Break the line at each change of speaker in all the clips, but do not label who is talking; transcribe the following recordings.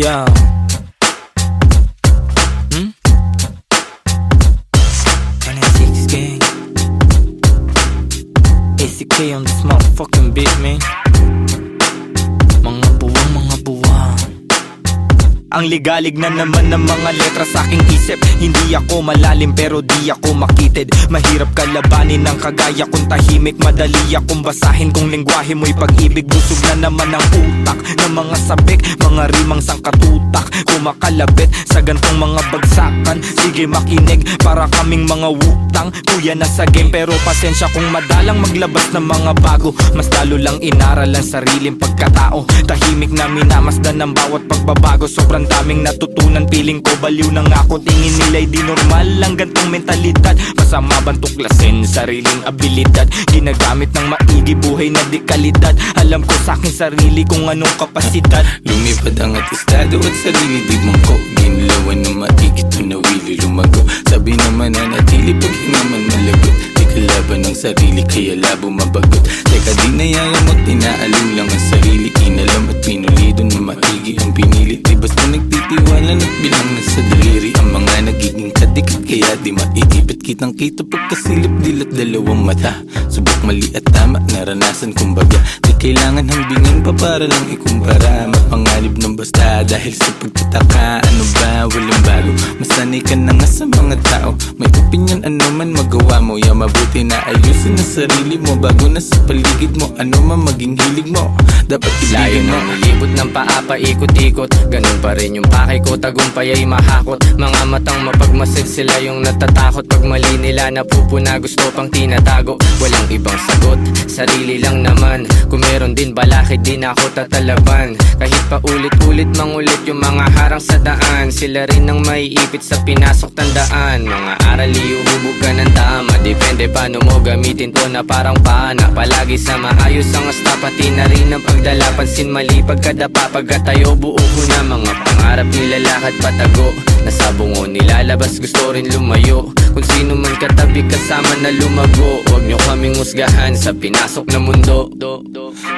Yeah. NSX gang. ACK on this motherfucking beat, man. Mga buwang. Ang ligalig na naman ng mga letra sa aking isip. Hindi ako malalim pero di ako makitid. Mahirap kalabanin ng kagaya kong tahimik. Madali akong basahin kung lengguwahe mo'y pag-ibig. Busog na naman ang utak ng mga sabik, mga rimang sangkatutak, kumakalabit sa gantong mga bagsakan. Sige makinig, para kaming mga wutang. Kuya na sa game pero pasensya kung madalang maglabas ng mga bago. Mas lalo lang inaral ang sariling pagkatao. Tahimik na minamasdan ng bawat pagbabago. Sobrang daming natutunan, feeling ko baliw na nga ako. Tingin nila'y di normal ang gantong mentalidad. Masama bang tuklasin sariling abilidad? Ginagamit ng maigi, buhay na di kalidad. Alam ko sa akin sarili kung anong kapasidad.
Lumipad ang atestado at sarili di mangko. Ginlawan ng maigi, tunawili lumago. Sabi naman na natili pag hinaman malagot. Di kalaban ng sarili kaya labo mabagot. Teka di nayayamat, tinaalim lang ang sarili. Inalam at pinulido na maigi ang pinili. Di basta nagtitiwala at bilang nasa daliri. Ang mga nagiging kadikit kaya di maiipit. Kitang kita pagkasilip dilat dalawang mata. Subok mali at tama, naranasan kumbaga. Di kailangan hambingin pa para lang ikumpara. Mapangalib ng basta dahil sa pagtataka. Ano ba, walang bago. Masanay ka na nga sa mga tao. May opinion ano man magawa mo. Ya mabuti na ayusin na sarili mo. Bago na sa paligid mo, ano man maging hilig mo. Dapat
Layo
ibigin mo.
nang ilibot ng paa paikot-ikot. Ganun pa rin yung pakay ko, tagumpay ay mahakot. Mga matang mapagmasid sila yung natatakot. Pag mali nila napupuna, gusto pang tinatago. Walang ibang sagot, sarili lang naman. Kung meron din balakid, din ako tatalaban. Kahit pa ulit-ulit mangulit yung mga harang sa daan. Sila rin ang maiipit sa pinasok tandaan. Mga aral iuhubog ka ng tama. Depende paano mo gamitin to na parang paana. Palagi sa maayos ang asta, pati na rin ang pagdala. Pansin mali pagkadapa, pagkatayo buo ko na. Mga pangarap nilalakad patago. Nasa bungo nilalabas, gusto rin lumayo. Kung sino man katabi kasama na lumago. Huwag nyo kaming musgahan sa pinasok na mundo.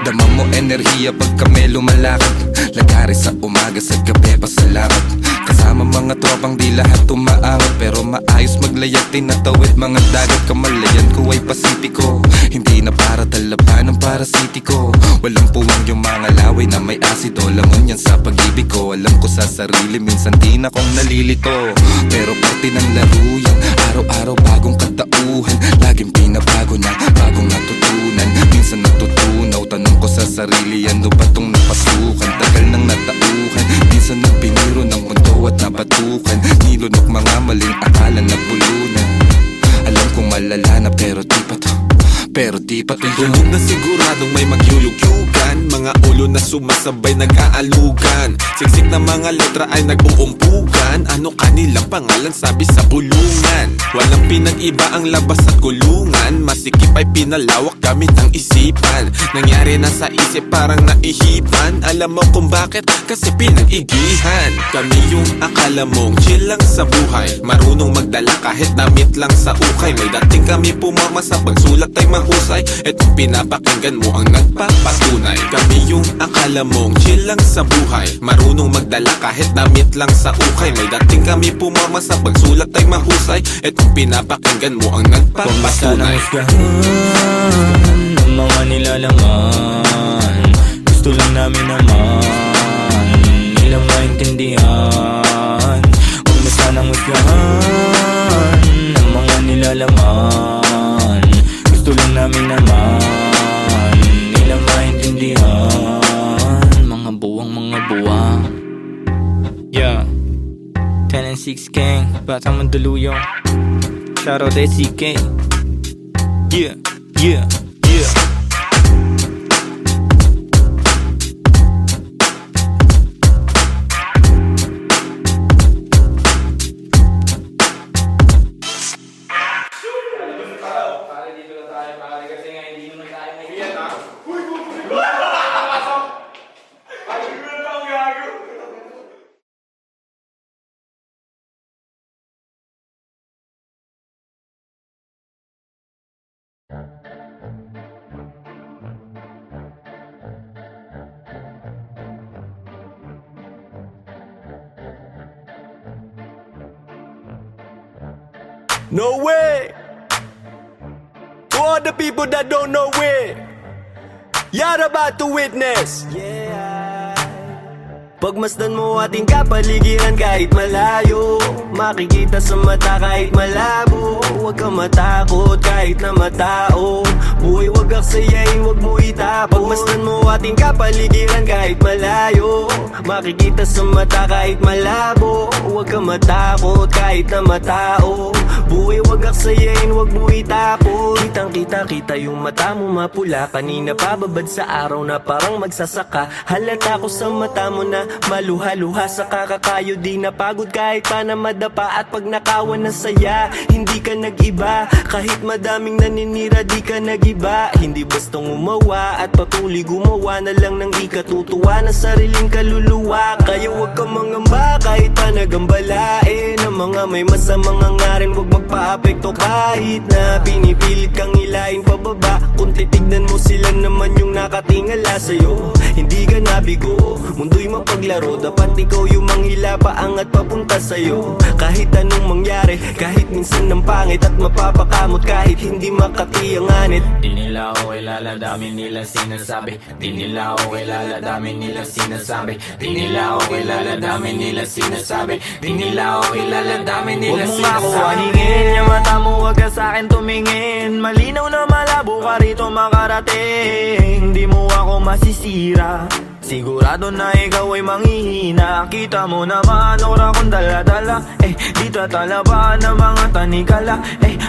Dama mo enerhiya pag kami lumalakad. Lagari sa umaga, sa gabi pasalamat. Kasama mga tropang di lahat tumaangat. Pero maayos maglayag, tinatawid mga dagat. Kamalayan ko ay pasipiko. Hindi na para talaban ng parasitiko. Walang puwang yung mga laway na may asido. Langon yan sa pag-ibig ko. Alam ko sa sarili, minsan di na kong nalilito. Pero parte ng laro yan. Araw-araw bagong katauhan. Laging pinabago na, bagong natutunan. Minsan natutunaw, tanong ko sa sarili, ano ba tong napasukan? Tagal ng natauhan, minsan nang piniro ng mundo at napatukan. Nilunok mga maling akala na pulunan. Alam kong malala na pero di pa to.
Tulog na siguradong may magyuyugyugan. Mga ulo na sumasabay nag-aalugan. Siksik na mga letra ay nag-uumpugan. Ano kanilang pangalan sabi sa bulungan. Walang pinag-iba ang labas at kulungan. Masikip ay pinalawak gamit ang isipan. Nangyari na sa isip parang naihipan. Alam mo kung bakit? Kasi pinag-igihan. Kami yung akala mong chill lang sa buhay. Marunong magdala kahit damit lang sa ukay. May dating kami pumama sa pagsulat ay mahusay. Etong pinapakinggan mo ang nagpapatunay. Kami yung akala mong chill lang sa buhay. Marunong magdala kahit damit lang sa ukay. May dating kami pumama sa pagsulat ay mahusay. Etong pinapakinggan mo ang nagpapatunay.
Ng mga nilalaman, gusto lang namin naman nilang maintindihan. Huwag mo sanang husgahan ng mga nilalaman. Gusto lang namin naman nilang maintindihan. Mga buwang. Yeah, 10 and 6 gang, Batang Mandaluyong. Shoutout SCK. Yeah.
No way! To all the people that don't know it, you're about to witness. Pagmasdan mo ating kapaligiran kahit malayo, makikita sa mata kahit malabo. Huwag kang matakot kahit na matao, buhay wag aksayain, wag mo itapon. Pagmasdan mo ating kapaligiran kahit malayo, makikita sa mata kahit malabo. Huwag kang matakot kahit na matao, buhay wag aksayain, wag mo itapon. Kitang kita yung mata mo mapula, kanina pababad sa araw na parang magsasaka. Halata ko sa mata mo na maluha-luha sa kakakayo, di napagod kahit pa na madapa. At pag nakawan na saya, hindi ka nag-iba. Kahit madaming naninira, di ka nag-iba. Hindi bastang umawa at patuloy gumawa na lang ng ikatutuwa na sariling kaluluwa. Kaya huwag kang mangamba kahit pa nagambalain ang mga may masamang hangarin, huwag magpa-apekto kahit na pinipilit kang ilain pababa. Kung titignan mo sila naman yung nakatingala sa'yo, hindi ka nabigo, mundo'y mapaglaro. Dapat ikaw yung manghila paangat papunta sa'yo. Kahit anong mangyari, kahit minsan ng pangit at mapapakamot, kahit hindi makatiyanganit.
Di nila ako kilala, dami nila sinasabi. Di nila ako kilala, dami nila sinasabi. Di nila ako kilala, dami nila sinasabi. Di nila ako kilala, dami nila sinasabi. Huwag mo nga ako aningin, yung mata mo wag ka sa'kin tumingin. Malinaw na malabo ka rito makarating. Di mo ako masisira, sigurado na ikaw ay manghihina. Kita mo naman ora kong dala-dala, di tatalaban ng mga tanikala.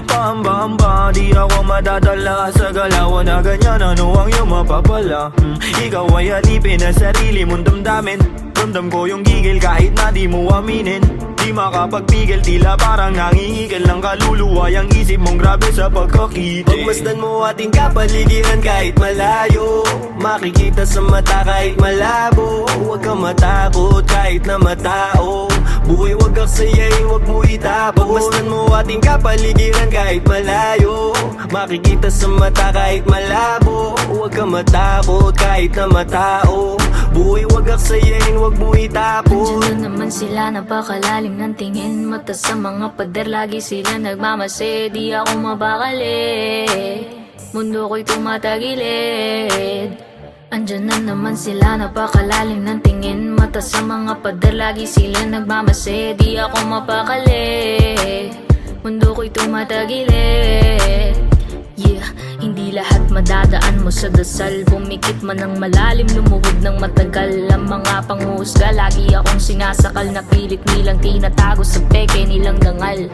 Pahamba-hamba, di ako madadala sa galawan na ganyan. Ano ang iyong mapapala? Ikaw ay alipin na sarili mong damdamin. Ramdam ko yung gigil kahit na di mo aminin. Di makapagpigil, tila parang nangihigil ng kaluluwa. Yang isip mong grabe sa pagkakitin.
Pagmasdan mo ating kapaligiran kahit malayo, makikita sa mata kahit malabo. Huwag kang matakot kahit na matao, buhay wag aksayain, wag mo itapon. Pagmasdan mo ating kapaligiran kahit malayo, makikita sa mata kahit malabo. Huwag kang matakot kahit na matao, buhay wag aksayain, wag mo itapon.
Andiyan na naman sila, napakalalim ng tingin. Mata sa mga pader, lagi sila nagmamase. Di ako mabakali, mundo ko'y tumatagilid. Andiyan na naman sila, napakalalim ng tingin. Mata sa mga pader, lagi sila nagmamase. Di ako mapakali, mundo ko'y tumatagilid. Yeah, hindi lahat madadaan mo sa dasal. Pumikit man ng malalim, lumuhod ng matagal. Ang mga panghuhusga, lagi akong sinasakal. Na pilit nilang tinatago sa peke nilang dangal.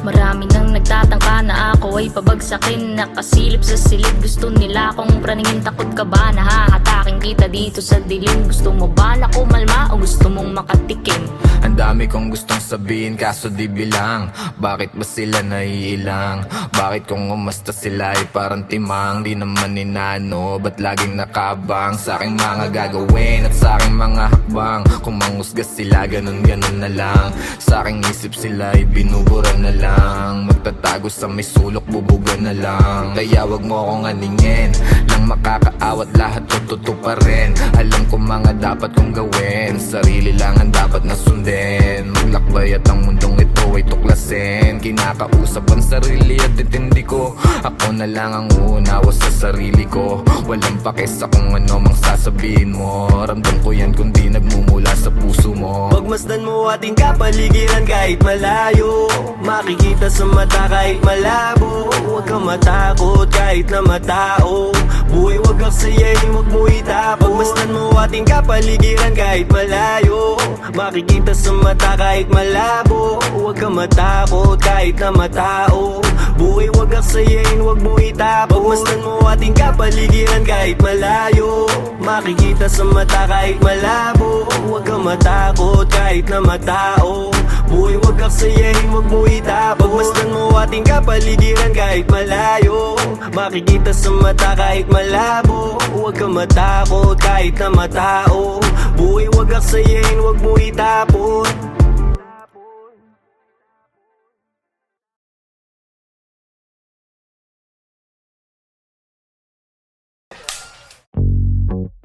Marami nang nagtatangka na ako ay pabagsakin. Nakasilip sa silid, gusto nila akong praningin. Takot ka ba na hahatakin kita dito sa dilim? Gusto mo ba na kumalma o gusto mong makatikim?
Ang dami kong gustong sabihin kaso di bilang. Bakit ba sila naiilang? Bakit kung umasta sila ay parang timang? Di naman inano, ba't laging nakabang sa aking mga gagawin at sa aking mga hakbang? Kung manghusga sila, ganun-ganun na lang. Sa aking isip sila ay binubura na lang. Magtatago sa may sulok, bubuga na lang. Kaya wag mo akong aningin, lang makakaawat lahat tututo pa rin. Alam ko mga dapat kong gawin, sarili lang ang dapat na sundin. Maglakbay at ang mundong ito ay tuklasin. Kinakausap ang sarili at itindi ko. Ako na lang ang uunawa sa sarili ko. Walang pake sa kung ano mang sasabihin mo. Ramdam ko yan kundi nagmumula sa puso mo.
Pagmasdan mo ating kapaligiran kahit malayo, makikita sa mata kahit malabo. Huwag kang matakot kahit na matao, buhay wag aksayain, wag mo itapon. Pagmasdan mo ating kapaligiran kahit malayo, makikita sa mata kahit malabo. Huwag kang matakot kahit na matao, buhay wag aksayain, wag mo itapon. Pagmasdan mo ating kapaligiran kahit malayo, makikita sa mata kahit malabo. Huwag kang matakot kahit na matao, buhay wag aksayain, wag mo itapon. Pagmasdan mo ating kapaligiran kahit malayo, makikita sa mata kahit malabo. Huwag kang matakot kahit na matao, buhay wag aksayain, wag mo itapon.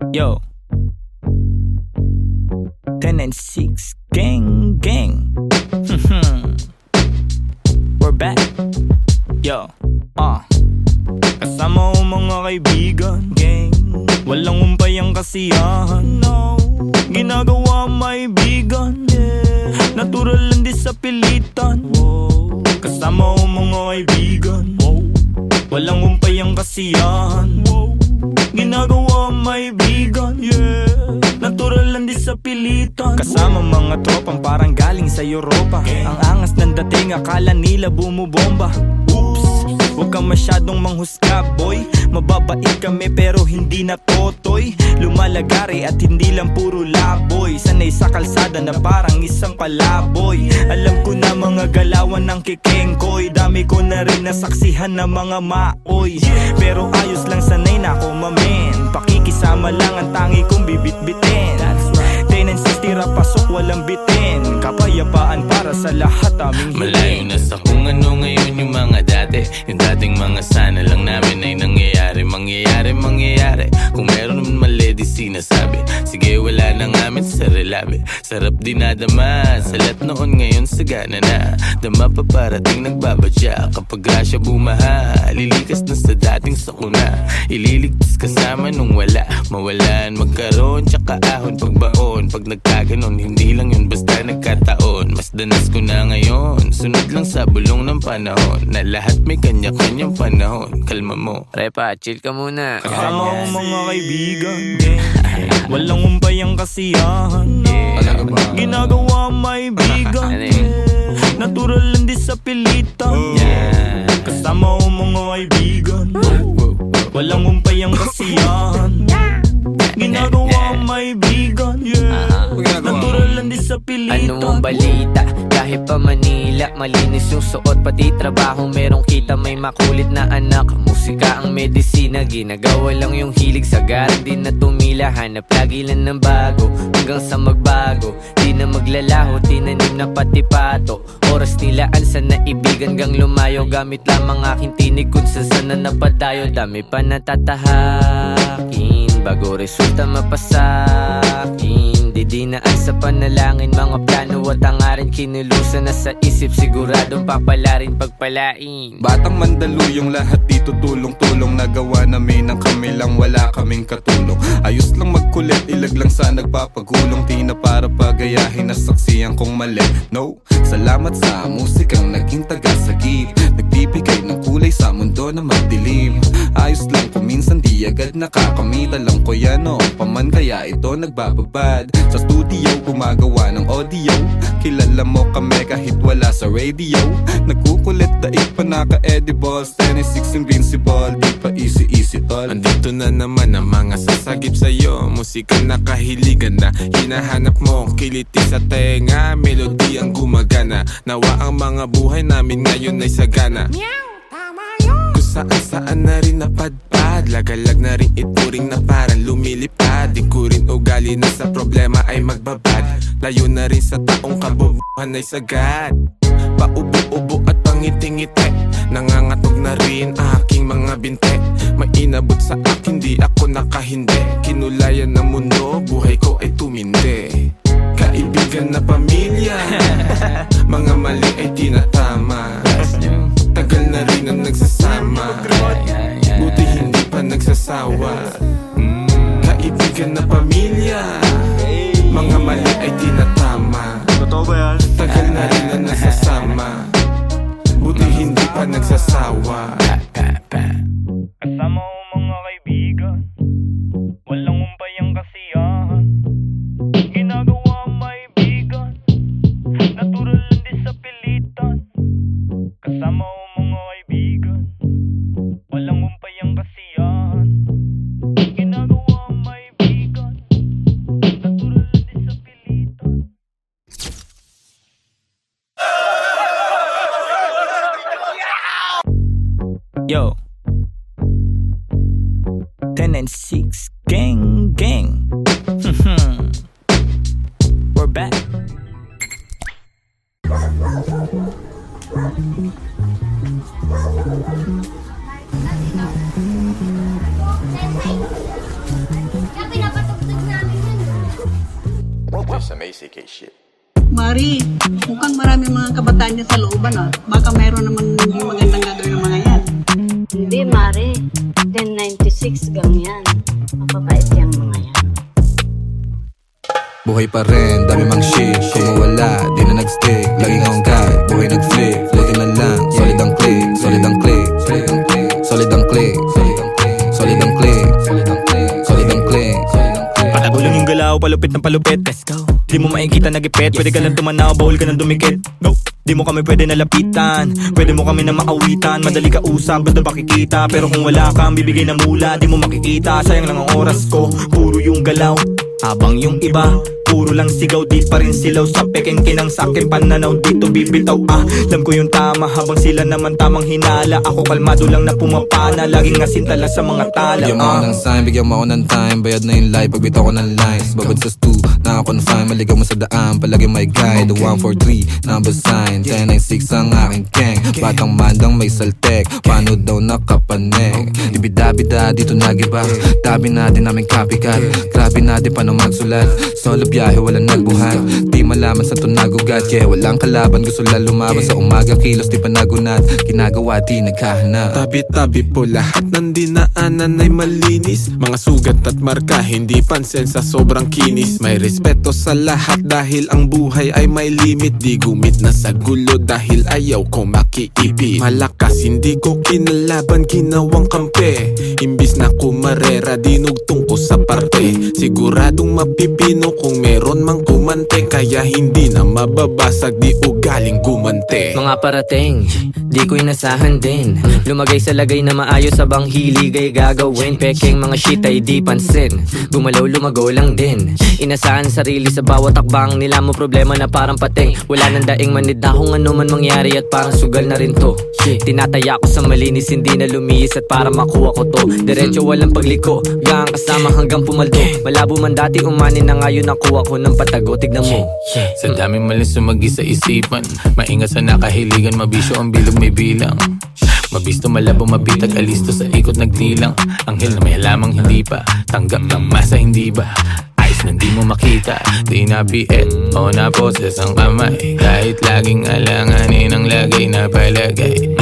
Yo, 10 and 6 gang gang. We're back. Yo, kasama ko mga kaibigan, gang. Walang umpay ang kasiyahan, no. Ginagawa ang maibigan, yeah. Natural lang di sa pilitan, wow. Kasama ko mga kaibigan, wow. Walang umpay ang kasiyahan, wow. Ginagawa ang maibigan, yeah. Natural lang di sa pilitan. Kasama mga tropang parang galing sa Europa. Ang angas ng dating, akala nila bumubomba. Oops, huwag kang masyadong manghusga, boy. Mababait kami pero hindi na totoy. Lumalagari at hindi lang puro laboy. Sanay sa kalsada na parang isang palaboy. Alam ko na mga galawan ng kikengkoy. Dami ko na rin nasaksihan na mga maoy. Pero ayos lang, sanay na ako mamen. Pakikisama lang ang tangi kong bibit-bitin. Tenancies tira pasok walang bitin. Kapayapaan para sa lahat aming hiling.
Malayo na sa kung ano ngayon yung mga dati. Yung dating mga sana lang namin ay nangyayari. Mangyayari. Kung meron naman mali di sinasabi. Sige wala na ngamin sa relabe. Sarap dinadama. Salat noon ngayon sagana na. Dama pa parating nagbabadya. Kapag grasya bumaha, lilikas na sa dating sakuna. Ililigtas kasama nung wala. Mawalan, magkaroon, tsaka ahon pagbaon. Pag nagkaganon, hindi lang yun basta nagkataon. Mas danas ko na ngayon. Sunod lang sa bulong ng panahon. Na lahat may kanya-kanyang panahon. Kalma mo, Repa, chill ka muna.
Kasama ko mga kaibigan, gang. Walang umpay ang kasiyahan, no. Ginagawa ang maibigan, yeah. Natural lang di sa pilitan, yeah. Kasama ko mga kaibigan, walang umpay ang kasiyahan. Ginagawa ang maibigan, yeah. Natural lang di sa pilitan.
Ano ang balita? Kahit pa Manila, malinis yung suot, pati trabaho merong kita. May makulit na anak, musika ang medisina. Ginagawa lang yung hilig, sagaran din na tumila. Hanap lagi lang ng bago, hanggang sa magbago. Di na maglalaho, tinanim na pati pato. Oras nilaan sa naibigan gang lumayo. Gamit lamang aking tinig kung saan na napadayo. Dami pa natatahakin bago resulta mapasakin. Didinaan sa panalangin, mga plano at hangarin. Kinulusan na sa isip, siguradong papalarin pagpalain.
Batang Mandaluyong, lahat dito tulong-tulong. Nagawa namin ang kami lang, wala kaming katulong. Ayos lang magkulit, ilag lang sa nagpapagulong. Di na para pagayahin na saksiyan kong mali. No, salamat sa musikang naging tagasagip. Nagbibigay ng kulay sa mundo na madilim. Ayos lang kung minsan di agad nakakamit. Alam ko yan noon paman, kaya ito nagbababad. Sa studio gumagawa ng audio. Kilala mo kami kahit wala sa radio. Nagkukulit daig pa naka-edibles. 26 invincible, di pa easy tol.
Andito na naman ang mga sasagip sa'yo. Musika na kahiligan na hinahanap mo. Kiliti sa tenga, melody ang gumagana. Nawa ang mga buhay namin ngayon ay sagana. Kung saan na rin napadpad. Lagalag na rin ituring na parang lumilipad. Di ko rin ugali na sa problema ay magbabad. Layo na rin sa taong kabubuhan ay sagad. Paubo-ubo at pangiti-ngiti. Nangangatog na rin aking mga binte. May inabot sa akin, di ako nakahindi. Kinulayan ng mundo, buhay ko ay tumindi. Kaibigan na pamilya, mga mali ay tinatama. Tagal na rin ang nagsasama, buti hindi pa nagsasawa. Kaibigan na pamilya, mga mali ay tinatama.
Totoo ba yan?
Tagal na rin ang nagsasama, buti hindi pa nagsasawa.
Kasama ko mga kaibigan, walang umpay ang kasiyahan. Ginagawa ang maibigan, natural lang di sa pilitan. Kasama ko mga kaibigan, walang umpay ang kasiyahan. Ginagawa ang maibigan, natural lang di sa pilitan. Yo, 10 and 6 gang. We're back.
Some ACK shit.
Mari, mukhang marami mga kabataan niya sa looban ah. Baka mayroon naman hindi magandang gagawin ng mga yan.
Buhay pa rin, dami mang shit. Kung mawala, di na nag-stick. Laging on guard, buhay nag-flip. Buti na lang, solid ang click. Solid ang click. Solid ang click. Solid ang click. Solid ang click.
Patago lang yung galaw, palupit ng palupit. Let's go. Di mo makikita nagipit, pwede ka lang tumanaw, bawal ka nang dumikit. Go. Di mo kami pwede nalapitan, pwede mo kami na maawitan. Madali ka usap, basta pakikita. Pero kung wala kang bibigay na mula, di mo makikita. Sayang lang ang oras ko, puro yung galaw. Habang yung iba, puro lang sigaw, di pa rin silaw. Sa peking kinang sakin pananaw, dito bibitaw. Alam ko yung tama, habang sila naman tamang hinala. Ako kalmado lang na pumapana, laging asintala sa mga tala.
Bigyan mo ako ng sign, bigyan mo ako ng time. Bayad na yung life, pagbitaw ko ng lines. Babad sa stu, nakakonfine. Maligaw mo sa daan, palagi may guide. The 143, number sign 1096 ang aking gang. Batang mandang may saltek, paano daw nakapanek. Ibida-bida, dito nagiba. Tabi natin namin copycat. Grabe natin paano magsulat. Solo biyahe, walang nagbuhat. Di malaman sa tunagugat. Yeah, walang kalaban, gusto lang lumaban. Sa umaga, kilos di pa nagunat. Ginagawa, di nagkahanap.
Tabi-tabi po lahat ng dinaanan ay malinis. Mga sugat at marka, hindi pansin sa sobrang kinis. May respeto sa lahat dahil ang buhay ay may limit. Di gumit na sa gulo dahil ayaw ko makiipit. Malakas, hindi ko kinalaban, ginawang kampe. Imbis na kumarera, dinugtong ko sa parte. Siguradong mapipino kung meron mang kumante. Kaya hindi na mababasag, di ugaling gumante.
Mga parating, di ko inasahan din. Lumagay sa lagay na maayos sa bang hilig ay gagawin. Peking mga shit ay di pansin. Gumalaw lumago lang din. Inasahan sarili sa bawat takbang nila mo problema na parang pating. Wala nang daing manida kung ano man mangyari at parang sugal na rin to. Tinataya ko sa malinis, hindi na lumiis at para makuha ko to. Diretso walang pagliko, gang kasama hanggang pumaldo. Malabo man dati umanin na ngayon nakuha ko ng patago. Tignan mo.
Sa daming mali sumagi sa isipan, maingat sa nakahiligan, mabisyo ang bilog may bilang. Mabisto malabo mabitag, alisto sa ikot nagdilang. Anghel na may halamang hindi pa, tanggap ng masa hindi ba? Ayos na di mo makita, di na biet o na poses ang kamay. Kahit laging alanganin ang lagay na palagay.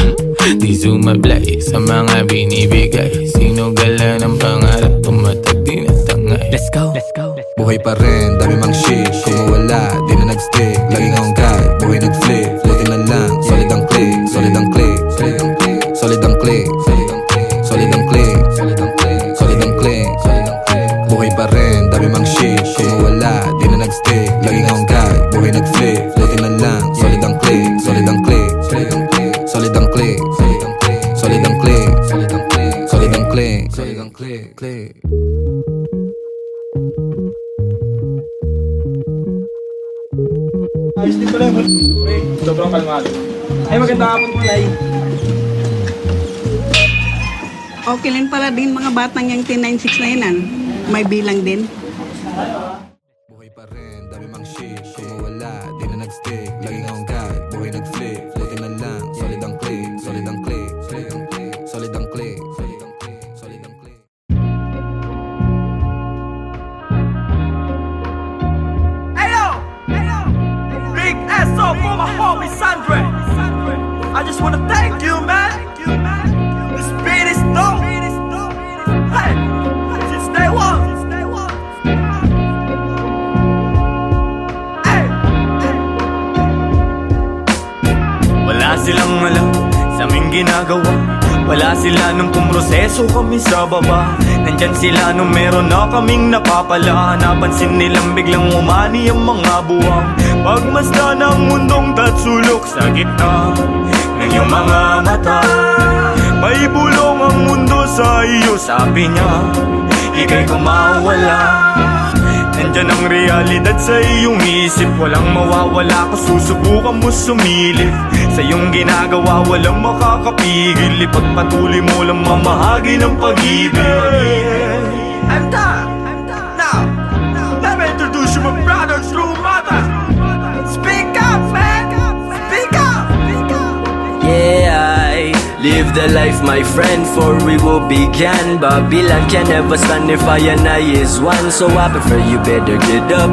Di sumablay sa mga binibigay. Sino gala ng pangarap, tumatag di na tangay.
Let's go. Let's go.
Buhay pa rin, dami mang shit. Kung mawala, di na nag-stick. Laging on guard, buhay nag-flip. Buti na lang, solid ang click. Solid ang click. Solid ang click. Solid ang click. Solid ang click. Buhay pa rin, dami mang shit. Kung mawala, di na nag-stick. Laging on guard, buhay nag-flip. Buti na lang, solid ang click. Solid ang click. Solid ang click. Solid ang click. Solid ang click. Solid ang click.
Ayos din pala yun. Sobrang kalmado. Ay, magandang hapon po, Nay.
Okay lang pala din mga batang yung 1096 na yun. May bilang din.
Buhay pa rin, dami mang shit. Kung mawala, di na nag-stick. Laging on guard, buhay nag-flip. Buti na lang, solid ang click. Solid ang click. Solid ang click. Solid ang click.
Big SO for my homie Sandre. I just wanna thank you, man. The speed is dope. Hey, since day one. Hey. Wala silang alam sa aming ginagawa. Wala sila nung pumroseso kami sa baba. Nandyan sila nung meron na kaming napapala. Napansin nilang biglang umani ang mga buwang. Pagmasdan ng mundong tatsulok sa gitna ng iyong mga mata. May bulong ang mundo sa iyo, sabi niya. Ika'y kumawala. Nandyan ang realidad sa iyong isip. Walang mawawala kung susubukan mo sumilip. Sa iyong ginagawa walang makakapigil. Ipagpatuloy mo lang mamahagi ng pag-ibig. I'm done. Now, let me introduce you my brother, true mother. Speak up, man. Speak up. Yeah, I live live the life, my friend, for we will begin. Babylon can never stand if I and I is one. So I prefer you better get up,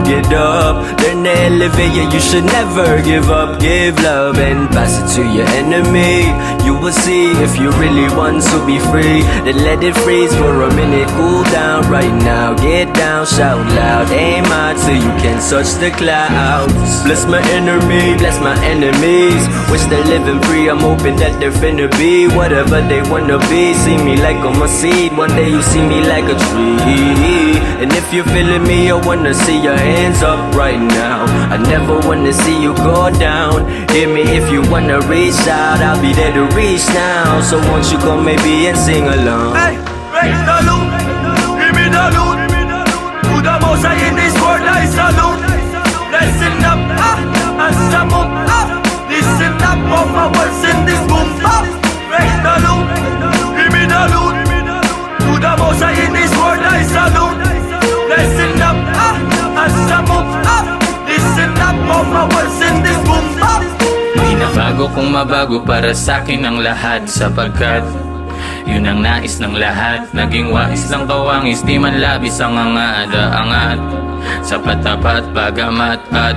learn to elevate, yeah, you should never give up. Give love and pass it to your enemy. You will see if you really want to be free. Then let it freeze for a minute, cool down right now. Get down, shout loud, aim high till you can touch the clouds. Bless my enemy, bless my enemies. Wish they're living free, I'm hoping that they're finna be whatever they wanna be. See me like I'm a seed, one day you see me like a tree. And if you're feeling me, I wanna see your hands up right now. I never wanna see you go down. Hear me if you wanna reach out, I'll be there to reach now. So won't you come maybe and sing along?
Hey, raise the loot, give me the loot. To the most high in this world I salute. Listen up, and some up, listen up of my words in this boom. Raise the loot, give me the loot. To the most high in this world I salute. Listen up, and some up, listen up of my words in this boom.
Binabago kung mabago para sa'kin ang lahat, sapagkat yun ang nais ng lahat. Naging wais lang kawangis, di man labis ang angada-angat. Sapat tapat bagamat at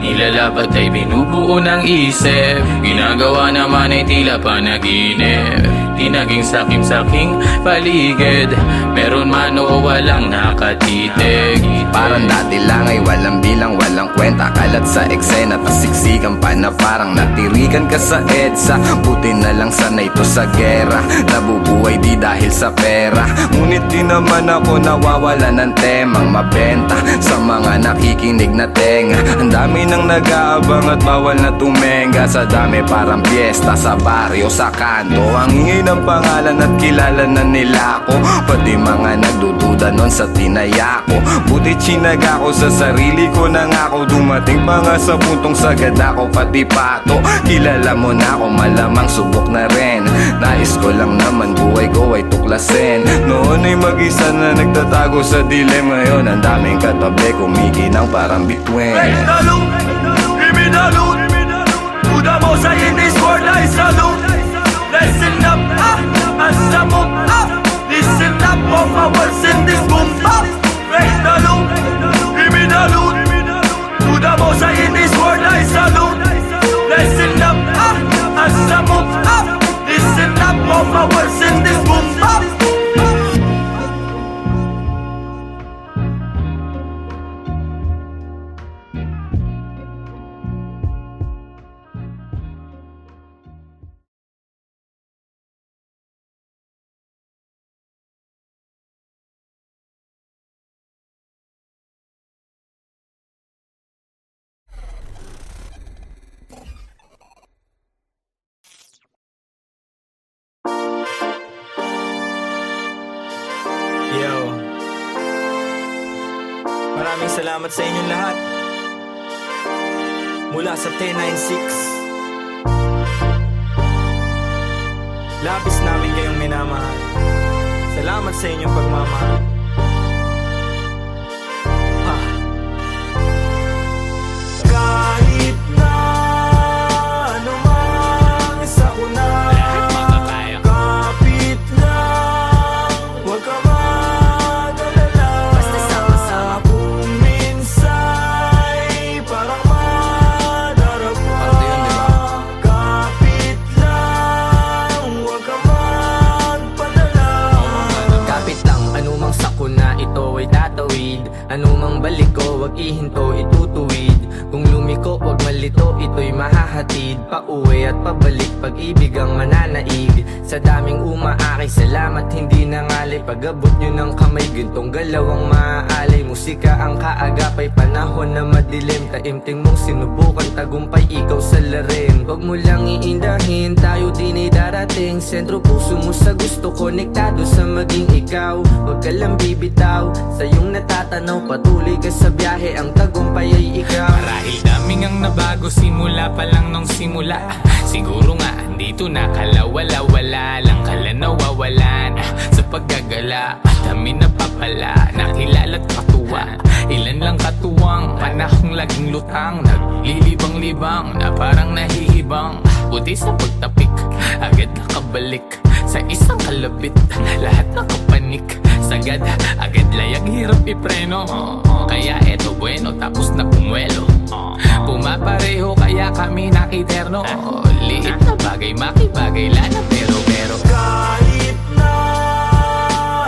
nilalapat ay binubuo ng isip. Ginagawa naman ay tila panaginip. Di naging sakim-saking paligid, meron man o walang nakatitig.
Parang dati lang ay walang bilang, walang kwenta. Kalat sa eksena, tasiksikan pa na parang natirikan ka sa EDSA. Buti na lang sanay to sa gera, nabubuhay di dahil sa pera. Ngunit di naman ako nawawala ng temang mabenta sa mga nakikinig na tenga. Ang dami nang nag-aabang at bawal na tumenga. Sa dami parang piyesta sa baryo, sa kanto. Ang ingay ng pangalan at kilala na nila ako. Pati mga nagdududa nun sa tinaya ko. Buti chinaga ko sa sarili ko na nga ako. Dumating pa nga sa puntong sagad ako pati pato. Kilala mo na ako, malamang subok na rin. Nais ko lang naman buhay ko ay tuklasin. Noon ay mag-isa na nagtatago sa dilim. Ngayon ang daming katabi, kumikinang parang bituin.
Raise the loot, give me the loot. To the most high in this world I salute. Listen up, and some up, listen up of my words in this boom. Raise the loot, give me the loot. To the most high in this world I salute. Listen up, and some up, listen up of my words in this boom.
Yo, maraming salamat sa inyong lahat. Mula sa 1096, labis namin kayong minamahal. Salamat sa inyong pagmamahal. Kahit na anumang isa ko na kapit lang, huwag ka mag-alala. Basta sama-sama kung minsa'y parang madarapa. Kapit lang, huwag ka magpadala.
Kapit lang, anumang sakuna ito ay tatawid. Anumang balik ko, wag ihinto, itutuwid. Kung lumiko, wag malito, ito'y mahahatid. Pauwi at pabalik, pag-ibig ang mananaig. Sa daming umaakay, salamat hindi nangalay. Pag-abot nyo ng kamay, gintong galaw ang maaalay. Musika ang kaagapay, panahon na madilim. Taimting mong sinubukan, tagumpay ikaw sa larin. Wag mo lang iindahin, tayo din ay darating. Sentro puso mo sa gusto, konektado sa maging ikaw. Wag ka lang bibitaw, sa iyong natatanaw. Patuloy ka sa biyahe, ang tagumpay ay ikaw.
Marahil daming ang nabago simula pa lang nung simula. Siguro nga dito na kalawala-wala lang kala nawawalan sa paggagala. Dami na papala, nakilala't katuwa. Ilan lang katuwang, panahong laging lutang. Naglilibang-libang na parang nahihibang. Buti sa pagtapik agad nakabalik sa isang kalabit. Lahat nakapanik, sagad, agad layag, hirap ipreno. Kaya eto bueno, tapos na pumuelo. Pumapareho kaya kami nakiterno. Liit na bagay, makibagay, lana pero
Kahit na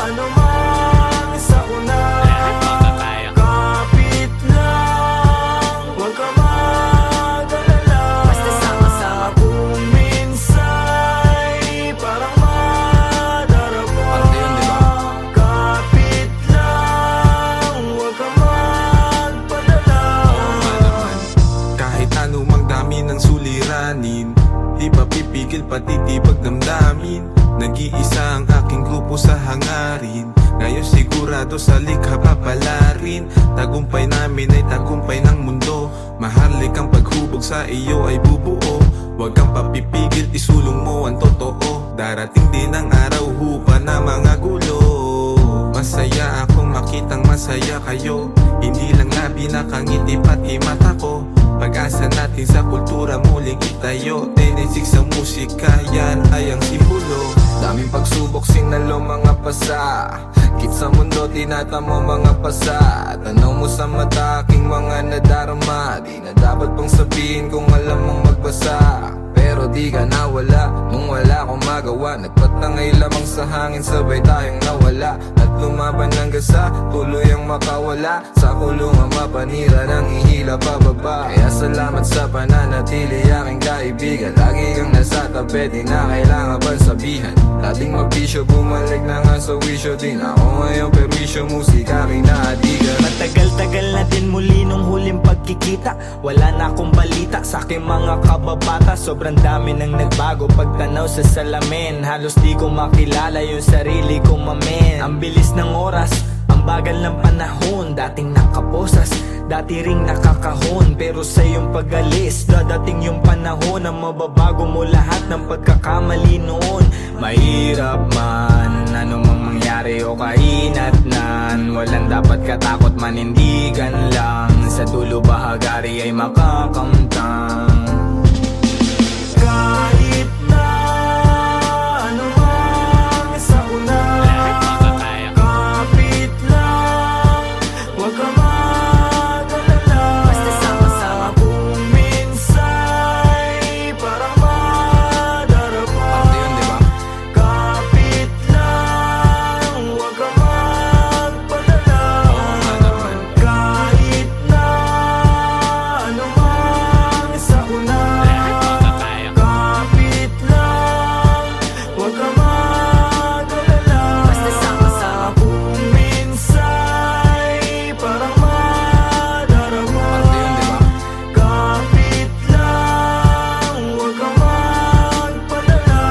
ano man sa una,
lahat makakaya.
kapit lang, huwag ka mag-alala.
Basta sama-sama.
Kung minsa'y parang madarama,
Parte yun, di ba?
kapit lang, huwag ka magpadala.
Kahit anumang dami ng suliranin, di ba pipigil patitibag damdamin. Nag-iisa ang aking grupo sa hangarin, ngayon sigurado sa likha papalarin. Tagumpay namin ay tagumpay ng mundo, maharlik ang paghubog sa iyo ay bubuo. Huwag kang papipigil, isulong mo ang totoo. Darating din ang araw, hupa na mga gulo. Masaya akong makitang masaya kayo, hindi lang labi nakangiti pati mata ko. Pag-asa natin sa kultura muling itayo, 10-6 sa musika, yan ay ang simbolo.
Daming pagsubok, sinalo mga pasa. Kit sa mundo, tinatamo mga pasa. Tanaw mo sa mata, aking mga nadarama. Di na dapat pang sabihin kung alam mong magbasa. Pero di ka nawala, nung wala akong magawa. Nagpatangay lamang sa hangin, sabay tayong nawala. At lumaban hanggang sa tuloy ang makawala. Sa kulungan mapanira nang ihila pababa. Kaya salamat sa pananatili, aking kaibigan. Lagi kang nasa tabi, di na kailangan pang sabihan. Dating mabisyo, bumalik na nga sa wisyo. Din ako ngayon perwisyo, musika aking naadigan.
Matagal-tagal na din muli nung huling pagkikita. Wala na akong balita sa aking mga kababata. Sobrang dami nang nagbago pagtanaw sa salamin. Halos di ko makilala yung sarili ko, mamen. Ang bilis ng oras, ang bagal ng panahon. Dating nakaposas, dati ring nakakahon. Pero sa iyong pag-alis, dadating yung panahon na mababago mo lahat ng pagkakamali noon. Mahirap man, anumang mangyari o kahinatnan, walang dapat katakot, manindigan lang. Sa dulo bahagari ay makakamtang.
Kahit na ano man sa una,
Lahat makakaya.
kapit lang, huwag ka mag-alala.
Basta sama-sama.
Kung minsa'y parang madarama,
Parte yun, di ba?
kapit lang, huwag ka magpadala. Kahit na ano man sa una,
Lahat makakaya.
kapit lang, huwag ka mag-alala.
Basta sama-sama.
Kung minsa'y parang madarama,
Parte yun, di ba?
kapit lang, huwag ka magpadala.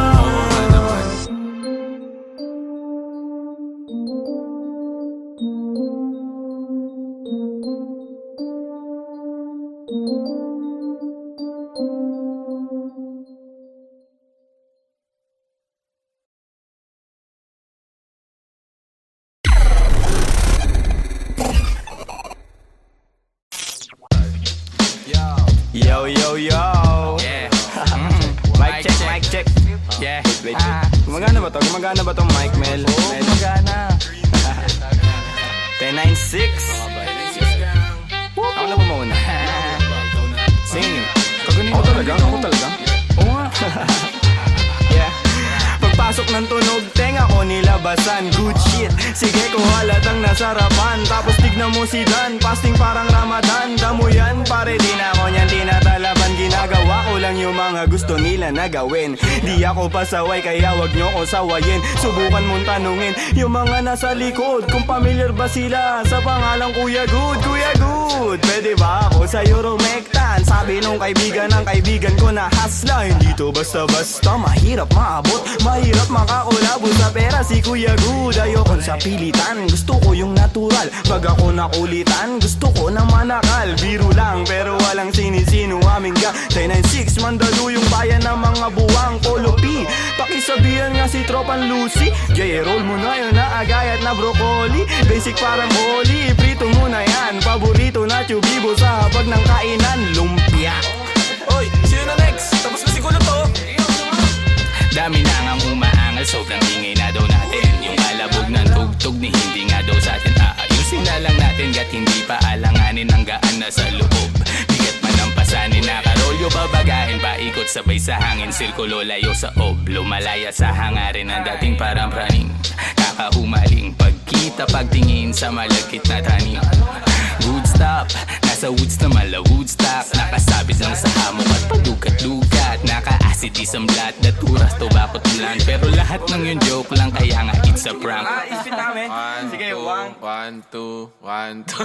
Yo, yo, yo.
Yeah.
Mic check, mic check.
Yeah.
Wait. Gumagana ba to? Gumagana ba tong mic, Mel?
Oo, magana.
10-9-6. Ako na ba mauna? Sing.
Ako talaga?
Oo nga. Yeah. Pagpasok ng tunog, tenga ko nilabasan. Good shit, sige ko halatang nasarapan. Tapos tignan mo si Dan, fasting parang Ramadan. Damo yan, pare di na ako niyan tinatalaban. Ginagawa ko lang yung mga gusto nila na gawin. Di ako pasaway kaya wag nyo ko sawayin. Subukan mong tanungin yung mga nasa likod kung familiar ba sila sa pangalang Kuya Good. Kuya Good, pwede ba ako sa'yo rumektan? Sabi nung kaibigan ng kaibigan ko na hasla. Hindi to basta-basta, mahirap maabot, mahirap makakulabo sa pera si Kuya Good. Ayokon sa pilitan, gusto ko yung natural. Pag ako nakulitan, gusto ko na manakal. Biro lang pero walang sinisino aming gang 10-9-6, mandalo yung bayan ng mga buwang Polo P. Pakisabihan nga si Tropan Lucy, J-roll mo na yun na agayat na broccoli. Basic parang holy, prito mo na yan. Paborito na chubibo sa habag ng kainan, lumpia.
Oy, sino na next? Tapos na siguro to.
Dami na ngang umaangal, sobrang ingay na daw natin. Yung kalabog ng tugtog ni hindi nga daw sa atin. Aayusin na lang natin gat hindi pa alanganin ang gaan na sa loob. Bigat man ang pasanin, nakarolyo babagahin, paikot sabay sa hangin, sirkulo layo sa ob. Lumalaya sa hangarin ng dating parang praning, kakahumaling pagkita pagtingin sa malagkit na tanim. Good stop, nasa woods na mala Woodstock, nakasabit lang sa hamok at padukat-dukat, naka-acid isang blat, daturas, tobacco, tulan. Pero lahat ng yun joke lang, kaya nga it's a prank.
Ispit namin. Sige,
1, 2, 1, 2.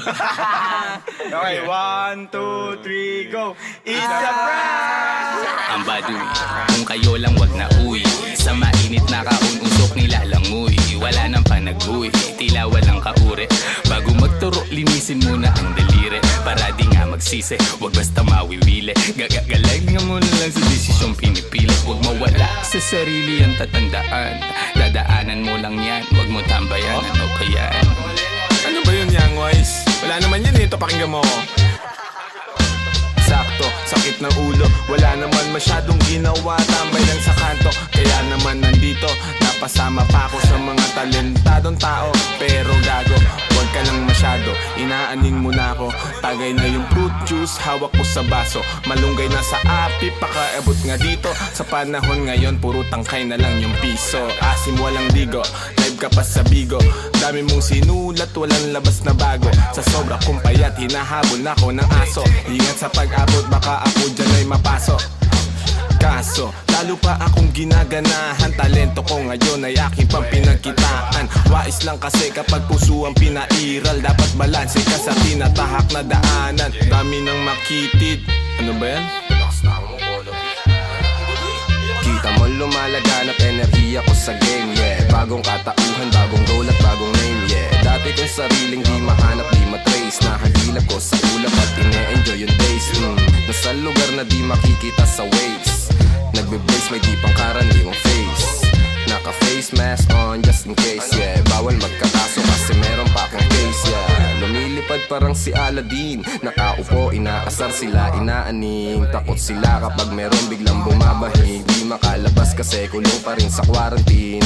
Okay, 1, 2, 3, go. It's a prank!
Ang baduy, kung kayo lang wag na uwi, sa mainit na kahon usok nilalangoy. Wala nang panag-uwi, tila walang kaure. Bago magturo, linisin muna ang daliri, para di nga magsisi, wag basta mawiwili. Gagalag nga muna lang sa desisyong pinipili. Wag mawala sa sarili ang tatandaan, dadaanan mo lang yan, wag mo tambayan. Ano ba yan?
Ano ba yun, Young Wise? Wala naman yan, ito pakinggan mo. Sakto, sakit ng ulo, wala naman masyadong ginawa, tambay lang sa kanto. Kaya naman nandito, napasama pa ako sa mga talentadong tao. Pero gago, wag ka lang masyado, inaaning mo na ako. Tagay na yung fruit juice, hawak ko sa baso. Malunggay na sa api, pakaabot nga dito. Sa panahon ngayon, puro tangkay na lang yung piso. Asim walang digo, live ka pa sa bigo. Dami mong sinulat, walang labas na bago. Sa sobra kong payat, hinahabol na ako ng aso. Ingat sa pag-abot, baka ako dyan ay mapasok. Kaso, lalo pa akong ginaganahan. Talento ko ngayon ay aking pang pinagkitaan. Wais lang kasi kapag puso ang pinairal, dapat balanse ka sa tinatahak na daanan. Dami ng makitid. Ano ba yan?
Kita mo lumalaganap enerhiya ko sa game, yeah. Bagong katauhan, bagong role at bagong name, yeah. Dati kong sariling di mahanap, di matrace. Nakagilap ko sa ulap at ine-enjoy yung days. Nasa lugar na di makikita sa waves. Nagbe-blaze, may di pang karaniwang face. Naka-face mask on just in case, yeah. Bawal magkakaso kasi meron pa akong case, yeah. Lumilipad parang si Aladdin, nakaupo, inaasar sila, inaaning. Takot sila kapag meron biglang bumabahig. Di makalabas kasi kulong pa rin sa quarantine.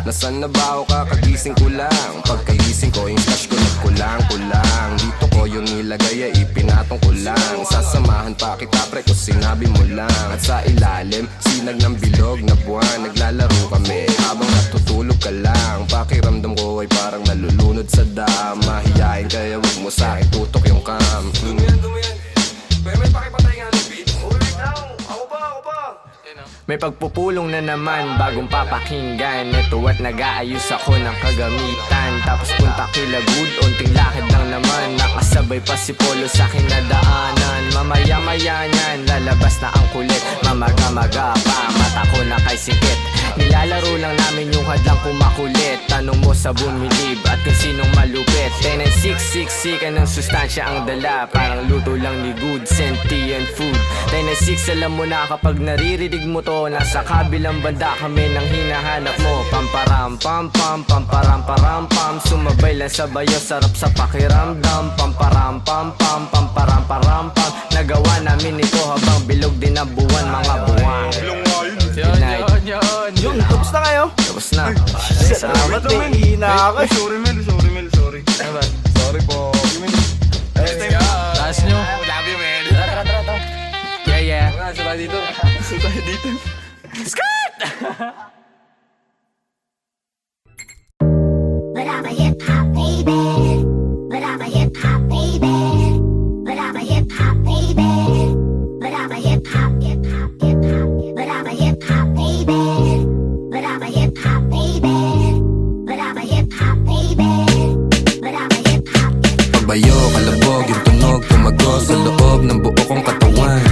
Nasaan na ba ako kakagising ko lang? Pagkagising ko, yung stash ko nagkulang-kulang. Dito ko yung nilagay ay ipinatong ko lang. Sasamahan pa kita pre kung sinabi mo lang. At sa ilalim, sinag ng bilog na buwan. Naglalaro kami habang natutulog ka lang. Pakiramdam ko ay parang nalulunod sa dam. Mahihain kaya wag mo sa akin tutok yung cam. May pakipatay nga ng beat. Ako pa.
May pagpupulong na naman, bagong papakinggan. Ito at nag-aayos ako ng kagamitan. Tapos punta kila good, unting lakad lang naman. Nakasabay pa si Polo sa kinadaanan. Mamaya-maya niyan, lalabas na ang kulit. Mamaga-maga pa, mata ko na kay sikit. Nilalaro lang namin yung hadlang kumakulit. Tanong mo sa bumilib at kung sinong malupit. 10-6-6-6 ng sustansya ang dala. Parang luto lang ni good, sentient food. 10-6 alam mo na kapag naririnig mo to. Nasa kabilang banda kami nang hinahanap mo. Pamparam pam pam, pamparam param pam. Sumabay lang sa bayo, sarap sa pakiramdam. Pamparam pam pam, pamparam param pam. Nagawa namin ito habang bilog din ang buwan, mga buwan. Good night.
Yun, tapos na kayo?
Tapos na.
Salamat eh. Hihina ako. Sorry Mel.
Sorry po.
Taas nyo.
Love you, man.
Tara. Yeah.
Sabay dito.
But I'm a hip hop baby. But I'm a hip hop baby. But I'm a hip hop baby. But I'm a hip hop. But I'm a hip hop baby. But I'm a hip hop baby. But I'm a hip hop baby. But I'm a hip hop.
Pagbayo, kalabog, yung tunog, tumago sa loob ng buo kong katawan.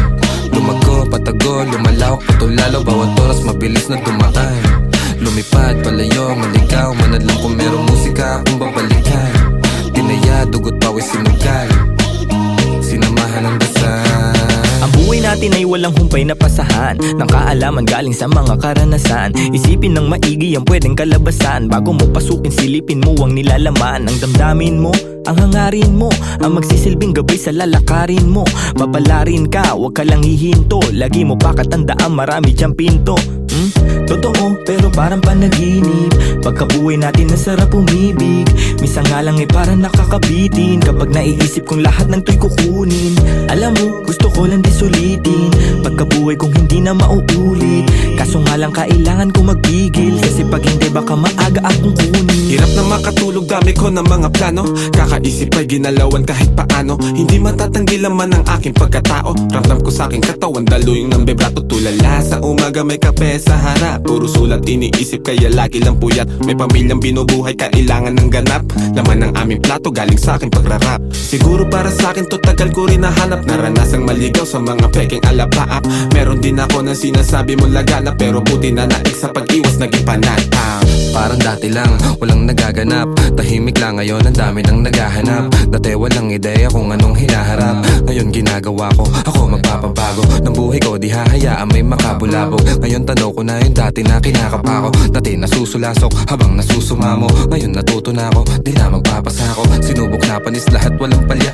Lumago, patago, lumalawak, patulalo, bawat oras mabilis na dumaan. Lumipad, palayo, maligaw, manadlang kung merong musika akong babalikan. Tinaya, dugot, pawis, sinugal, sinamahan ng dasal.
Ang buhay natin ay walang humpay na pasahan ng kaalaman galing sa mga karanasan. Isipin ng maigi ang pwedeng kalabasan. Bago mo pasukin, silipin mo ang nilalaman. Ang damdamin mo, ang hangarin mo, ang magsisilbing gabay sa lalakarin mo. Papalarin ka, wag ka lang hihinto. Lagi mo pa katandaan, marami diyang pinto. Totoo pero parang panaginip, pagkabuhay natin nasarap umibig. Minsan nga lang parang nakakabitin, kapag naiisip kong lahat ng to'y kukunin. Alam mo, gusto ko lang di sulitin, pagkabuhay kong hindi na mauulit. Kaso nga lang kailangan ko magpigil, kasi pag hindi baka maaga akong kunin.
Hirap na makatulog, dami ko ng mga plano. Kakaisip ay ginalawan kahit paano. Hindi matatanggilan man ang aking pagkatao. Ramdam ko sa aking katawan, daluyong ng vibrato. Tulala sa umaga may kape sa harap, puro sulat iniisip kaya lagi lang puyat. May pamilyang binubuhay, kailangan ng ganap. Laman ng aming plato galing sa aking pagrarap. Siguro para sa akin to tagal ko rin nahanap. Naranasang maligaw sa mga peking alapaap. Meron din ako ng sinasabi mo laganap, pero buti na naik sa pag-iwas naging panatang.
Parang dati lang, walang nagaganap. Tahimik lang ngayon, ang dami nang naghahanap. Dati walang ideya kung anong hinaharap. Ngayon ginagawa ko, ako magpapabago ng buhay ko, di hahayaan may makabulabog. Ngayon tanaw ko na yung dati na kinakapa ko. Dati nasusulasok habang nasusumamo. Ngayon natuto na ako, di na magpapasako. Sinubok na panis lahat, walang palya.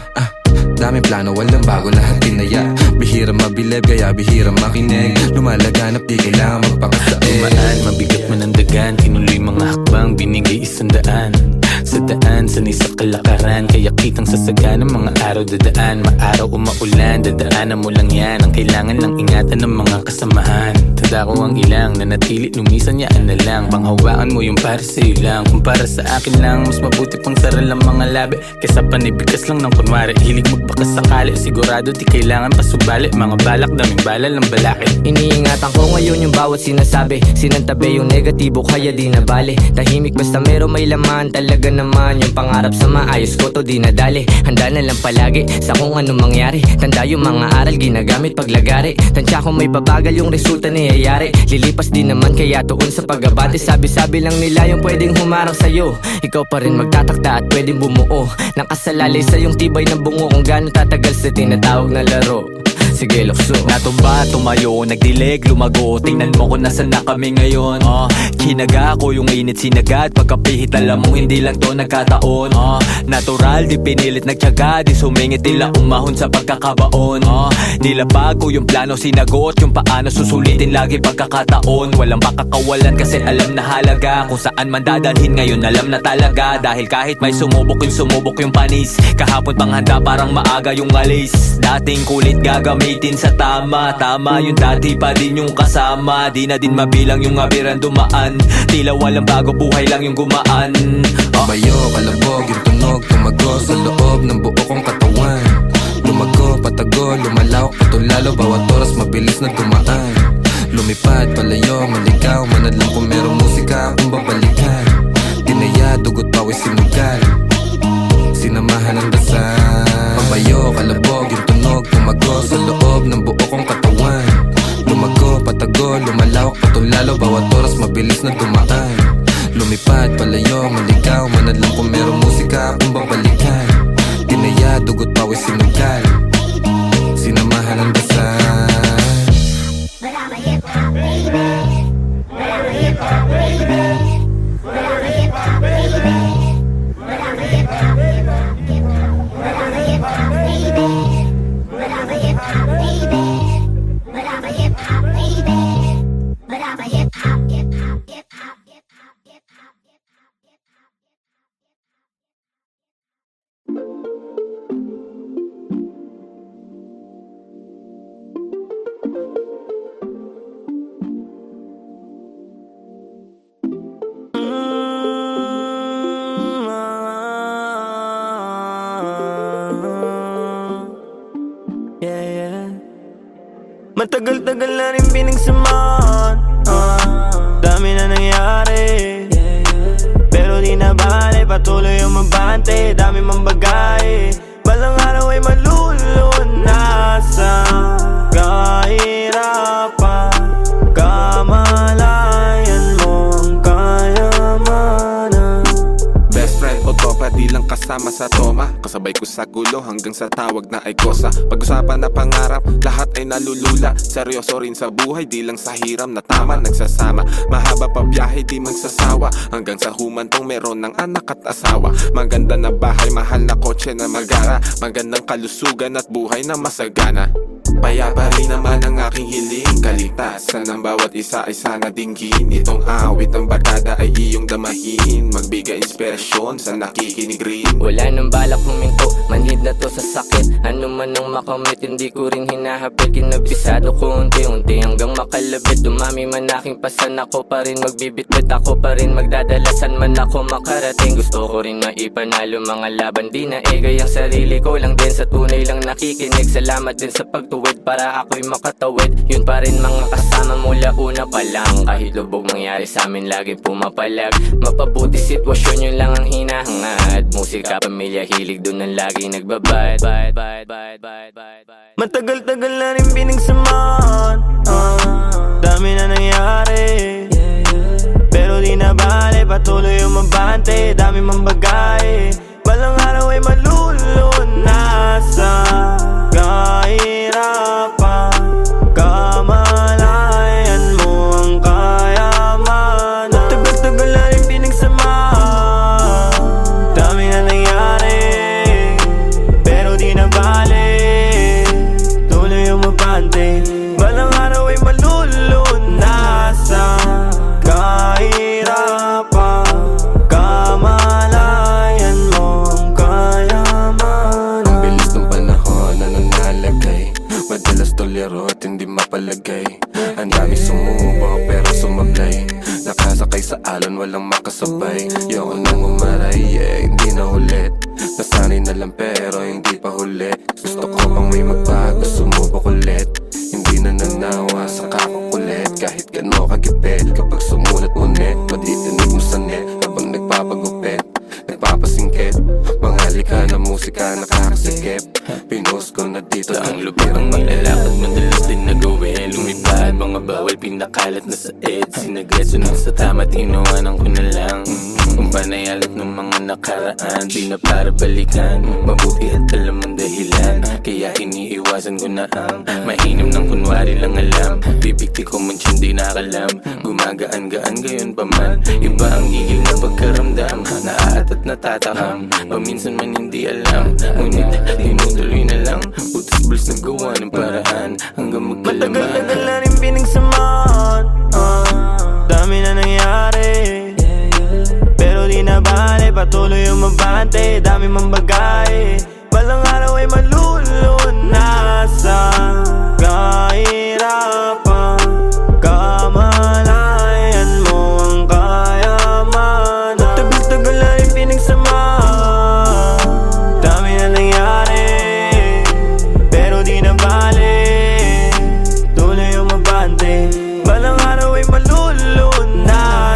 Daming plano, walang bago, lahat tinaya. Bihira mabilib, kaya bihira makinig. Lumalaganap, di kailangan magpakasain.
Tumaan, mabigat man ang dagan. Tinuloy mga hakbang, binigay 100. Sa daan, sanay sa kalakaran. Kaya kitang sasaga ng mga araw dadaan. Maaraw o maulan, dadaanan mo lang yan. Ang kailangan lang ingatan ng mga kasamahan. Tanda ko ang ilang, nanatili, lumisan yaan na lang. Panghawakan mo yung para sa'yo lang. Kung para sa akin lang, mas mabuti pang saral ang mga labi kesa panibigas lang ng kunwari. Hilig magbakas sakali, sigurado di kailangan pasubali. Mga balak, daming balal ng balakid.
Iniingatan ko ngayon yung bawat sinasabi. Sinantabi yung negatibo kaya di na bale. Tahimik basta meron may laman. Talaga naman yung pangarap sa maayos ko to di nadali. Handa na lang palagi sa kung ano mangyari. Tanda yung mga aral ginagamit paglagari. Tansya ko may babagal yung resulta niyayari. Lilipas din naman kaya tuon sa pag-abante. Sabi-sabi lang nila yung pwedeng humarang sa'yo. Ikaw pa rin magtatakda at pwedeng bumuo. Nakasalalay sa yung tibay ng bungo. Kung gano'n tatagal sa tinatawag na laro. Sige lukso.
Natumba, tumayo, nagdilig, lumago. Tingnan mo kung nasan na kami ngayon. Kinaga ko yung init sinagad. Pagkapihit alam mo hindi lang to nagkataon. Natural, di pinilit nagtyaga. Di sumingit nila umahon sa pagkakabaon. Nilabag ko yung plano sinagot. Yung paano susulitin lagi pagkakataon. Walang makakawalan kasi alam na halaga. Kung saan man dadalhin ngayon alam na talaga. Dahil kahit may sumubok yung panis. Kahapon pang handa parang maaga yung alis. Dating kulit gagamitin sa tama. Tama yung dati pa din yung kasama. Di na din mabilang yung abiran dumaan. Tila walang bago, buhay lang yung gumaan.
Bayo, kalabog, yung tunog, tumago sa loob ng buo kong katawan. Lumago, patago, lumalawak, patulalo. Bawat oras mabilis na dumaan. Lumipad, palayo, maligaw. Manadlang kung merong musika akong babalikan. Tinaya, dugot, pawis, sinugal. Sinamahan ng dasal. Pabayo, kalabog, yung tunog, tumago sa loob ng buo kong katawan. Lumago, patago, lumalawak, patulalo. Bawat oras mabilis na dumaan. Lumipad, palayo, maligaw. Manadlang kung merong musika akong babalikan. Tinaya, dugot, pawis, sinugal. Sinamahan ng dasal.
But I'm a hip-hop baby. But I'm a hip-hop baby. But I'm a hip-hop baby. But I'm a hip-hop baby. But I'm a hip-hop baby. But I'm a hip-hop baby. But I'm a hip-hop baby. But I'm a hip-hop, hip-hop, hip-hop, hip-hop, hip-hop, hip-hop, hip-hop.
Matagal-tagal na rin pinagsamahan. Dami na nangyari, pero di na bale, patuloy ang mabante. Dami mang bagay, balang araw ay malulunasan. Kahirapan, kamalayan mo ang kayamanan.
Best friend o tropa, di lang kasama sa toma. Kasabay ko sa gulo hanggang sa tawag na ay kosa. Pag-usapan na pangarap, lahat ay nalulula. Seryoso rin sa buhay, di lang sa hiram na tama nagsasama. Mahaba pa biyahe, di magsasawa. Hanggang sa humantong meron ng anak at asawa. Maganda na bahay, mahal na kotse na magara. Magandang kalusugan at buhay na masagana. Payapa rin naman ang aking hiling. Kaligtasan ng bawat isa ay sana dinggin. Itong awit ng barkada ay iyong damahin. Magbigay inspirasyon sa nakikinig rin.
Wala nang balak huminto, manhid na to sa sakit. Ano man ang makamit, hindi ko rin hinahapit. Kinabisado ko unti-unti hanggang makalabit. Dumami man aking pasan, ako pa rin magbibitbit. Ako pa rin magdadalasan man ako makarating. Gusto ko rin maipanalo mga laban, di na egay ang sarili ko lang din. Sa tunay lang nakikinig, salamat din sa pagtuwid para ako'y makatawid. Yun pa rin mga kasama mula una pa lang. Kahit lubog mangyari sa amin, laging pumapalag. Mapabuti sitwasyon, yun lang ang hinahangad. Musika, pamilya, hilig, dun ang laging nagbabad.
Matagal-tagal na rin pinagsamahan, dami na nangyari, pero di na bale, patuloy umabante. Dami mang bagay, balang araw ay malulunasan. Kahirapan, kamalayan mo ang kayamanan. Matagal-tagal na rin pinagsamahan, dami na nangyari, pero di na bale, tuloy umabante. Balang araw ay malulunasan. Kahirapan, kamalayan mo ang kayamanan.
Ang bilis ng panahon na nanalagay, madalas tolero at hindi mapalagay. Ang dami sumubo pero sumablay, nakasakay sa alon walang makasabay. Yoko nang umaray, hindi na ulit. Nasanay na lang pero hindi pa huli. Gusto ko pang may magbago, sumubok ulit. Hindi na nanawa sa kakukulit. Kahit gano kagipit, kapag sumulat mo net, matitinig mo sa net habang nagpapagupit, nagpapasingkit. Mga lika na musika nakakasikip. Pinost ko na dito
Sa ang lugar ang malalakad, madalas din nagawin. Lumipad, mga bawal pinakalat na sa ed. Sinagreso na sa tama, tinawanan ko na lang. Kung panayalat ng mga nakaraan, di na para balikan. Mabuti at alam ang dahilan, kaya iniiwasan ko na ang mainam ng kunwari lang alam. Bibigti ko man siya di nakalam, gumagaan-gaan gayon pa man. Iba ang igil na pagkaramdam, naaat at natatakam. Paminsan man hindi alam, ngunit tinutuloy na lang. Utos-buls na gawa ng paraan hanggang magkalaman.
Matagal-tagal na rin pinagsamahan, dami na nangyari, pero di na bale, patuloy umabante. Dami mang bagay, balang araw ay malulunasan. Kahirapan, kamalayan mo ang kayamanan. Matagal-tagal na rin pinagsamahan, dami na nangyari, pero di na bale, tuloy umabante. Balang araw ay malulunasan.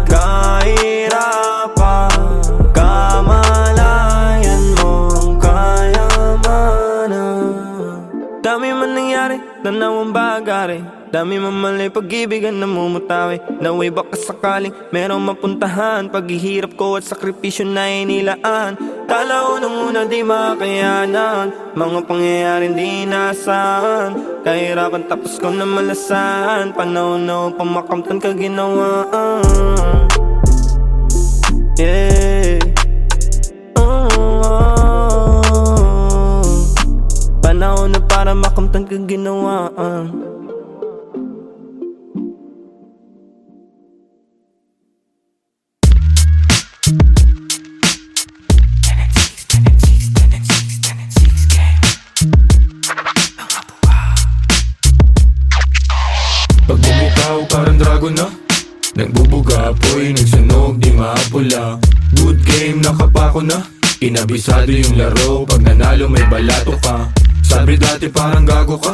Kahirapan, kamalayan mo ang kayamanan. Dami man nangyari, tanaw ang bagari, dami man mali, pag-ibig ang namumutawi. Naway baka sakaling merong mapuntahan, paghihirap ko at sakripisyo na inilaan. Kala ko nung una di makayanan, mga pangyayaring di nasaan. Kahirapan tapos ko na malasan, panahon na upang makamtan ka ginawaan. Yeah. Panahon na para makamtan ka ginawaan.
Pag bumitaw parang dragon na, nagbubuga apoy, nagsunog di mapula. Good game, nakapako na, inabisado yung laro. Pag nanalo may balato ka, sabi dati parang gago ka.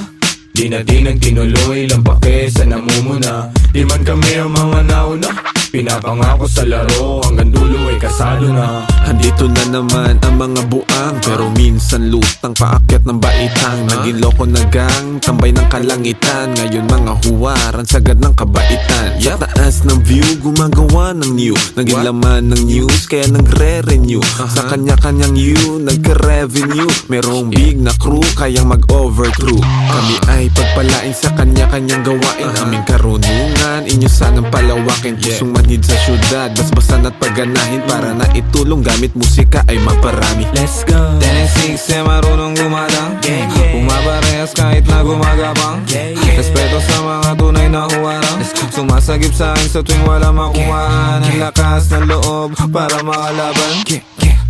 Di na tinuloy, lampake sa namumuna. Di man kami ang mga nauna, pinapangako sa laro, hanggang dulo ay kasado na.
Andito na naman ang mga buang, pero minsan lutang paakyat ng baitang. Naging loko na gang, tambay ng kalangitan. Ngayon mga huwaran, sagad ng kabaitan. Sa taas ng view, gumagawa ng new. Naging laman ng news, kaya nagre-renew. Sa kanya-kanyang you, nagka-revenue. Merong big na crew, kayang mag-overcrew. Kami ay pagpalain sa kanya-kanyang gawain. Aming karunungan, inyo sanang palawakin. Pusong manhid sa syudad, basbasan at pagganahin. Para na itulong gamit musika ay maparami.
Let's go.
10-6 marunong gumadang,
Gang, gang.
pumaparehas ka
Sumikip sa akin sa tuwing wala makuhaan. Ang lakas ng loob para makalaban.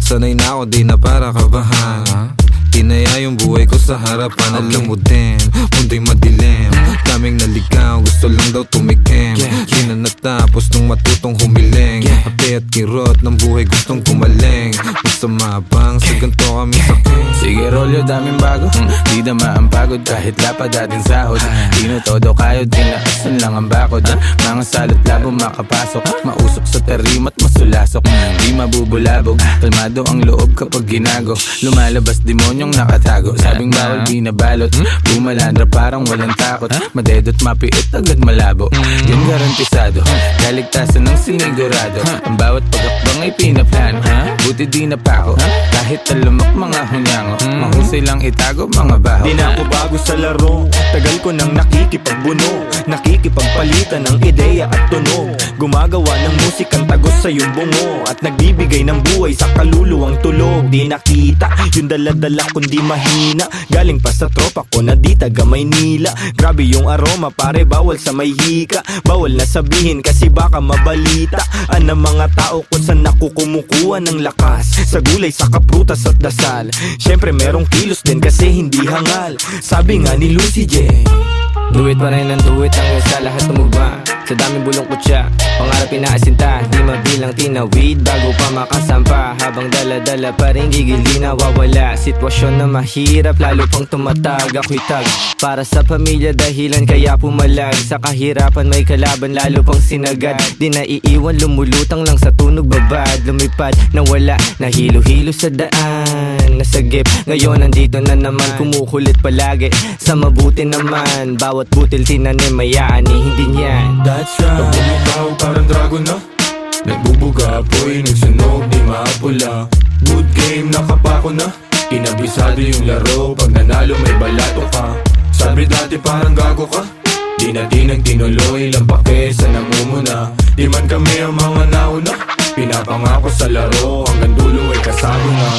Sanay na ako, di na para kabahan. Tinaya yung buhay ko sa harapan. Alam mo din, mundo'y madilim. Daming naligaw, gusto lang daw tumikim. Di na natapos nung matutong humiling. Ape at kirot ng buhay gustong kumaling. Basta mabang, sa ganito kami saking.
Sige rolyo, daming bago. Di na ang pagod kahit lapad dating sahod. Di na todo kayod, tinaasan lang ang bakod. Mga salot labo makapasok. Mausok sa tarimat, masulasok. Di mabubulabog, kalmado ang loob kapag ginago. Lumalabas demonyong nakatago. Sabing bawal, di nabalot. Bumalandra parang walang takot. Madedot, mapiit, agad malabo. Yun garantisado, kaligtasan ng sinigurado. Ang bawat pagakbang ay pinaplano. Buti di napako, kahit talamak mga hunyango. Mahusay lang itago, mga baho.
Di na ako bago sa laro, tagal ko nang nakikipagbuno. Nakikipagpalitan ng ideya at tunog. Gumagawa ng musikang tagos sa iyong bungo. At nagbibigay ng buhay sa kaluluwang tulog. Di nakita, yung daladala kundi mahina. Galing pa sa tropa ko na di taga Maynila. Grabe yung aroma, pare bawal sa may hika. Bawal na sabihin kasi baka mabalita ang mga tao kung saan ako kumukuha ng lakas. Sa gulay, sa kaprutas at dasal. Syempre merong kilos din kasi hindi hangal. Sabi nga ni Lucy J,
Do it pa rin ang do it hanggang sa lahat tumugma. Sa daming bulong kutsa, pangarap inaasinta. Di mabilang tinawid bago pa makasampa. Habang dala-dala pa rin gigil di nawawala. Sitwasyon na mahirap lalo pang tumatag. Ako'y tag para sa pamilya dahilan kaya pumalag. Sa kahirapan may kalaban lalo pang sinagad. Di naiiwan lumulutang lang sa tunog babad. Lumipad na wala, nahilo-hilo sa daan. Nasagip, ngayon nandito na naman. Kumukulit palagi, sa mabuti naman. Bawat butil tinanim may aani, hindi niyan.
That's right. Pag bumitaw parang dragon na nagbubuga, apoy, nagsunog, di maapula. Good game, nakapako na. Kinabisado yung laro, pag nanalo may balato ka. Sabi dati parang gago ka. Di na nagtinuloy, lang pake sa namumuna. Di man kami ang mga nauna. Pinapangako sa laro, hanggang dulo ay kasado na.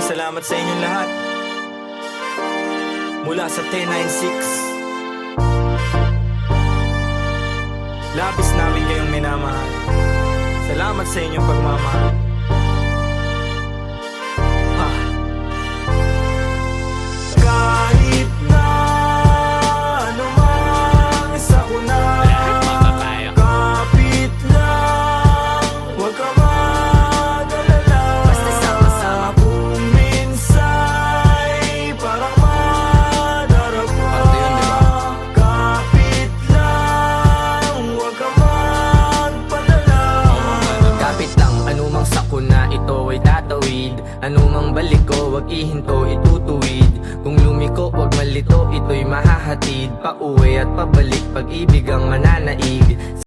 salamat sa inyong lahat. Mula sa 1096, labis namin kayong minamahal. Salamat sa inyong pagmamahal. Kahit na anumang sakuna, kapit lang, huwag ka mag-alala.
Basta sama-sama.
Kung minsa'y parang madarapa, kapit lang, huwag ka magpadala.
Kapit lang, anumang sakuna, ito ay tatawid. Anumang balik ko, wag ihinto, itutuwid. Kung lumiko, wag malito, ito'y mahahatid. Pauwi at pabalik, pag-ibig ang mananaig.